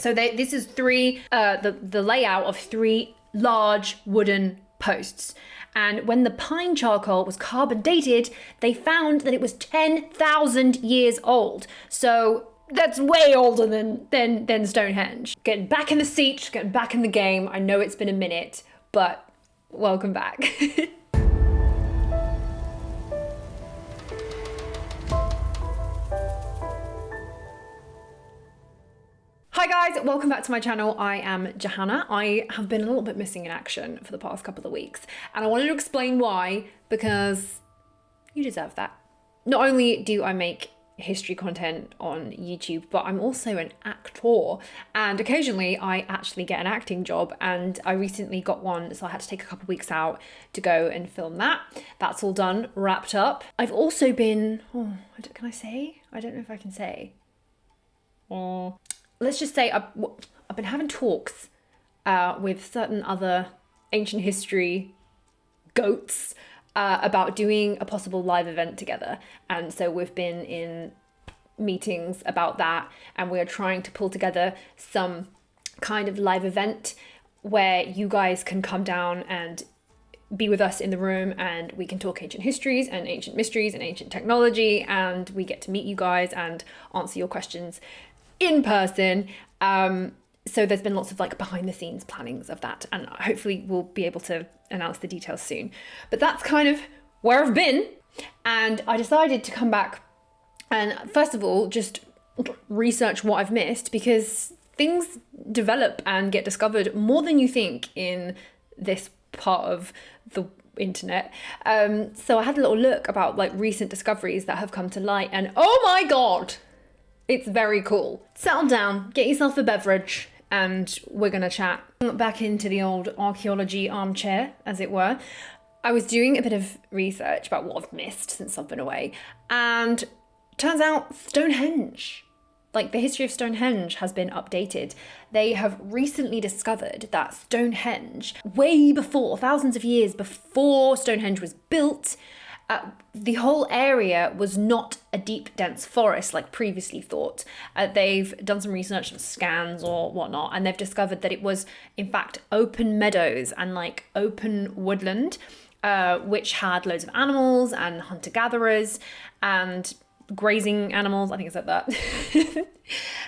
So this is the layout of 3 large wooden posts. And when the pine charcoal was carbon dated, they found that it was 10,000 years old. So that's way older than Stonehenge. Getting back in the seat, getting back in the game. I know it's been a minute, but welcome back. Hi guys, welcome back to my channel. I am Johanna. I have been a little bit missing in action for the past couple of weeks, and I wanted to explain why, because you deserve that. Not only do I make history content on YouTube, but I'm also an actor, and occasionally I actually get an acting job, and I recently got one, so I had to take a couple of weeks out to go and film that. That's all done, wrapped up. I've also been, can I say? I don't know if I can say. Let's just say I've been having talks with certain other ancient history goats about doing a possible live event together. And so we've been in meetings about that, and we're trying to pull together some kind of live event where you guys can come down and be with us in the room, and we can talk ancient histories and ancient mysteries and ancient technology, and we get to meet you guys and answer your questions in person. So there's been lots of like behind the scenes plannings of that, and hopefully we'll be able to announce the details soon. But that's kind of where I've been, and I decided to come back and first of all just research what I've missed, because things develop and get discovered more than you think in this part of the internet. So I had a little look about like recent discoveries that have come to light, and oh my god, it's very cool. Settle down, get yourself a beverage, and we're gonna chat. Back into the old archaeology armchair, as it were. I was doing a bit of research about what I've missed since I've been away, and turns out Stonehenge, like the history of Stonehenge, has been updated. They have recently discovered that Stonehenge, way before, thousands of years before Stonehenge was built, the whole area was not a deep, dense forest like previously thought. They've done some research and scans or whatnot, and they've discovered that it was, in fact, open meadows and like open woodland, which had loads of animals and hunter-gatherers and grazing animals. I think it's like that.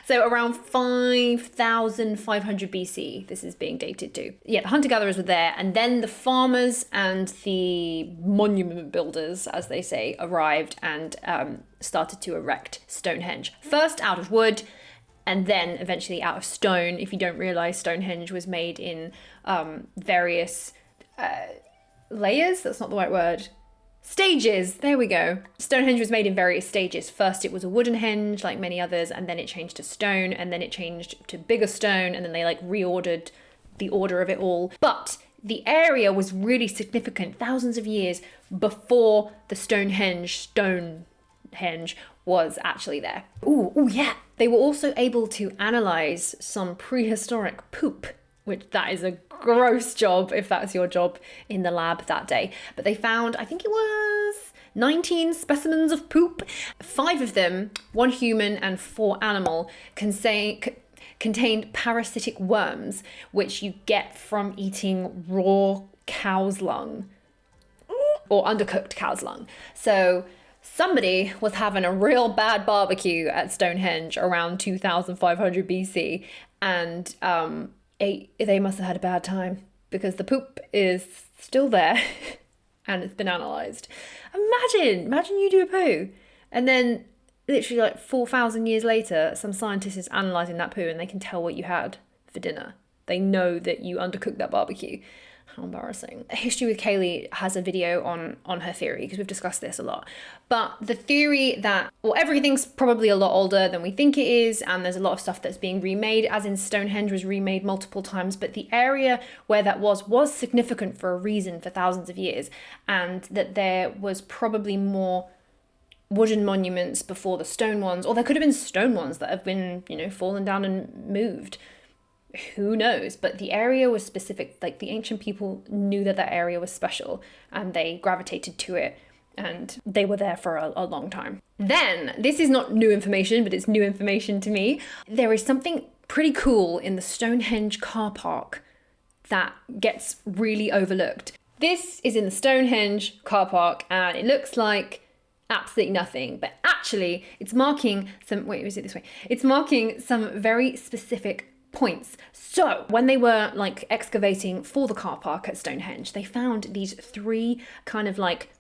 So around 5,500 BC, this is being dated to. Yeah, the hunter-gatherers were there, and then the farmers and the monument builders, as they say, arrived and started to erect Stonehenge. First out of wood, and then eventually out of stone. If you don't realise, Stonehenge was made in various layers. That's not the right word. Stages, there we go. Stonehenge was made in various stages. First it was a wooden henge like many others, and then it changed to stone, and then it changed to bigger stone, and then they like reordered the order of it all. But the area was really significant thousands of years before the Stonehenge was actually there. Ooh, yeah. They were also able to analyze some prehistoric poop, which that is a gross job if that's your job in the lab that day. But they found, I think it was 19 specimens of poop. 5 of them, 1 human and 4 animal, contained parasitic worms, which you get from eating raw cow's lung or undercooked cow's lung. So somebody was having a real bad barbecue at Stonehenge around 2500 BC, and they must have had a bad time, because the poop is still there and it's been analysed. Imagine you do a poo, and then literally like 4,000 years later, some scientist is analysing that poo and they can tell what you had for dinner. They know that you undercooked that barbecue. How embarrassing. History with Kaylee has a video on her theory, because we've discussed this a lot. But the theory that, well, everything's probably a lot older than we think it is, and there's a lot of stuff that's being remade, as in Stonehenge was remade multiple times, but the area where that was significant for a reason for thousands of years, and that there was probably more wooden monuments before the stone ones, or there could have been stone ones that have been, fallen down and moved. Who knows? But the area was specific. Like, the ancient people knew that area was special, and they gravitated to it, and they were there for a long time. Then, this is not new information, but it's new information to me. There is something pretty cool in the Stonehenge Car Park that gets really overlooked. This is in the Stonehenge Car Park and it looks like absolutely nothing, but actually it's marking some, wait, is it this way? It's marking some very specific points. So when they were like excavating for the car park at Stonehenge, they found these 3 kind of like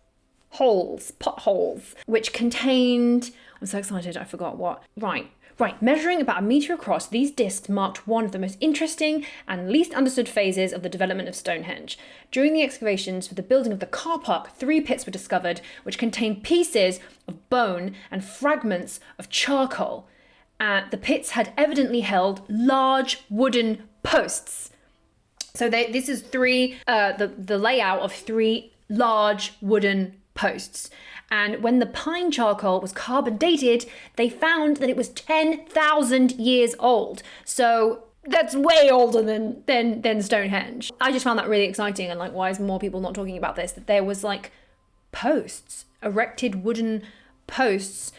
potholes, which contained, I'm so excited, I forgot what. Right, measuring about 1 meter across, these discs marked one of the most interesting and least understood phases of the development of Stonehenge. During the excavations for the building of the car park, 3 pits were discovered which contained pieces of bone and fragments of charcoal. The pits had evidently held large wooden posts. So this is the layout of 3 large wooden posts. And when the pine charcoal was carbon dated, they found that it was 10,000 years old. So that's way older than Stonehenge. I just found that really exciting, and like, why is more people not talking about this? That there was like posts, erected wooden posts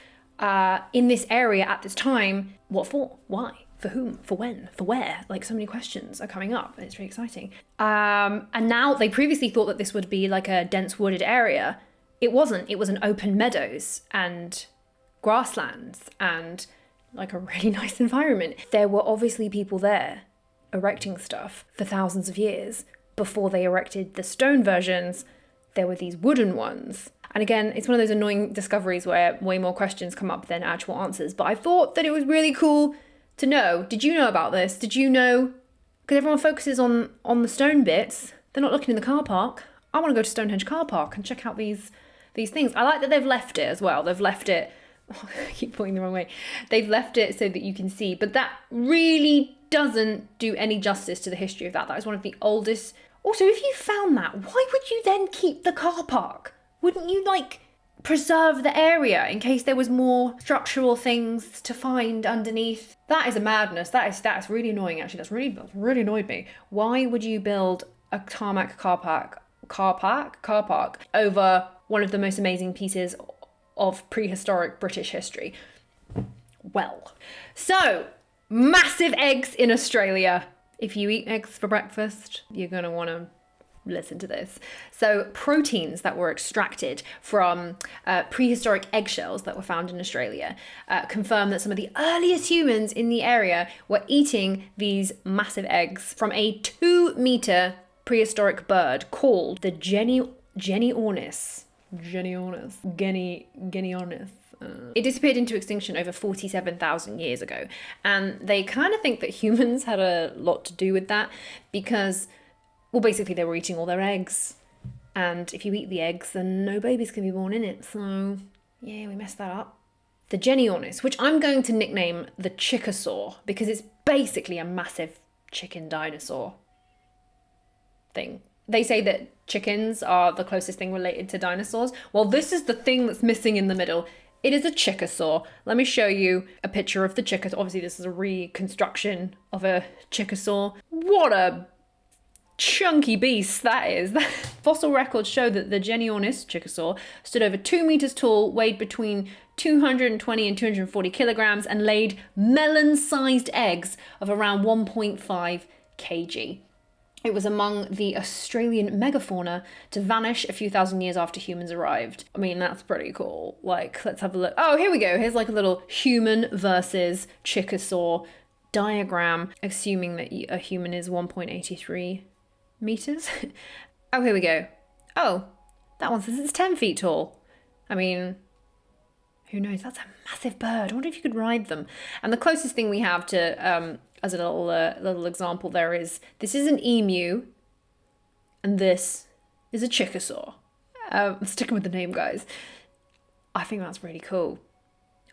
in this area at this time. What for? Why? For whom? For when? For where? Like, so many questions are coming up, and it's really exciting. And now they previously thought that this would be like a dense wooded area. It wasn't. It was an open meadows and grasslands and like a really nice environment. There were obviously people there erecting stuff for thousands of years. Before they erected the stone versions, there were these wooden ones. And again, it's one of those annoying discoveries where way more questions come up than actual answers. But I thought that it was really cool to know. Did you know about this? Did you know? Because everyone focuses on the stone bits. They're not looking in the car park. I want to go to Stonehenge Car Park and check out these things. I like that they've left it as well. They've left it, I keep pointing the wrong way. They've left it so that you can see, but that really doesn't do any justice to the history of that. That is one of the oldest. Also, if you found that, why would you then keep the car park? Wouldn't you like preserve the area in case there was more structural things to find underneath? That is a madness. That's really annoying actually. That's really annoyed me. Why would you build a tarmac car park over one of the most amazing pieces of prehistoric British history? Well, so massive eggs in Australia. If you eat eggs for breakfast, you're going to want to listen to this. So proteins that were extracted from prehistoric eggshells that were found in Australia confirm that some of the earliest humans in the area were eating these massive eggs from a 2-meter prehistoric bird called the Genyornis. It disappeared into extinction over 47,000 years ago. And they kind of think that humans had a lot to do with that because, well, basically they were eating all their eggs. And if you eat the eggs, then no babies can be born in it. So, yeah, we messed that up. The Genyornis, which I'm going to nickname the Chickasaur because it's basically a massive chicken dinosaur thing. They say that chickens are the closest thing related to dinosaurs. Well, this is the thing that's missing in the middle. It is a Chickasaur. Let me show you a picture of the Chickasaur. Obviously, this is a reconstruction of a Chickasaur. What a chunky beast that is. Fossil records show that the Genyornis Chickasaur stood over 2 meters tall, weighed between 220 and 240 kilograms, and laid melon-sized eggs of around 1.5 kg. It was among the Australian megafauna to vanish a few thousand years after humans arrived. I mean, that's pretty cool. Like, let's have a look. Oh, here we go. Here's like a little human versus Chickasaur diagram, assuming that a human is 1.83 meters. Oh, here we go. Oh, that one says it's 10 feet tall. I mean, who knows? That's a massive bird. I wonder if you could ride them. And the closest thing we have to, as a little example, this is an emu, and this is a Chickasaur. I'm sticking with the name, guys. I think that's really cool.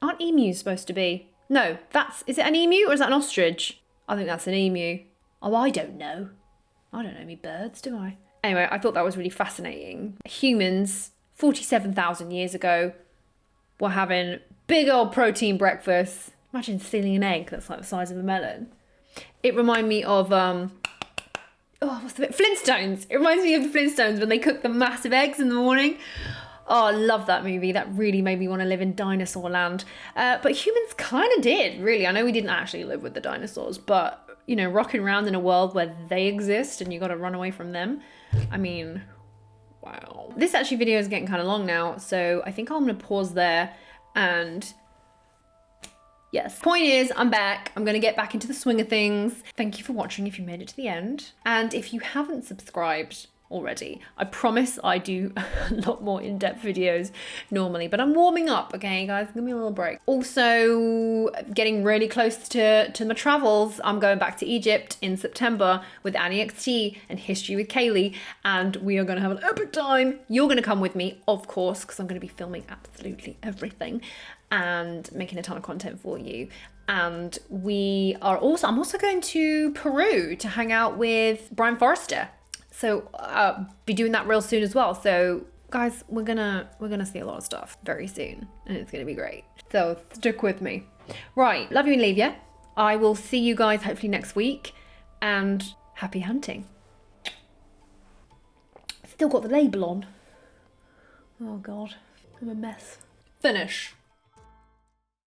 Aren't emus supposed to be? No, is it an emu or is that an ostrich? I think that's an emu. Oh, I don't know. I don't know any birds, do I? Anyway, I thought that was really fascinating. Humans, 47,000 years ago, were having big old protein breakfasts. Imagine stealing an egg that's like the size of a melon. It reminded me of, Flintstones. It reminds me of the Flintstones when they cook the massive eggs in the morning. Oh, I love that movie. That really made me want to live in dinosaur land. But humans kind of did, really. I know we didn't actually live with the dinosaurs, but, you know, rocking around in a world where they exist and you got to run away from them. I mean, wow. This actually video is getting kind of long now, so I think I'm going to pause there and... Yes. Point is, I'm back. I'm going to get back into the swing of things. Thank you for watching if you made it to the end. And if you haven't subscribed already, I promise I do a lot more in-depth videos normally, but I'm warming up, okay, guys? Give me a little break. Also, getting really close to my travels. I'm going back to Egypt in September with Annie XT and History with Kaylee, and we are going to have an epic time. You're going to come with me, of course, because I'm going to be filming absolutely everything and making a ton of content for you. And I'm also going to Peru to hang out with Brian Forrester. So be doing that real soon as well. So guys, we're gonna see a lot of stuff very soon, and it's gonna be great. So stick with me. Right, love you and leave you. I will see you guys hopefully next week, and happy hunting. Still got the label on. Oh God, I'm a mess. Finish.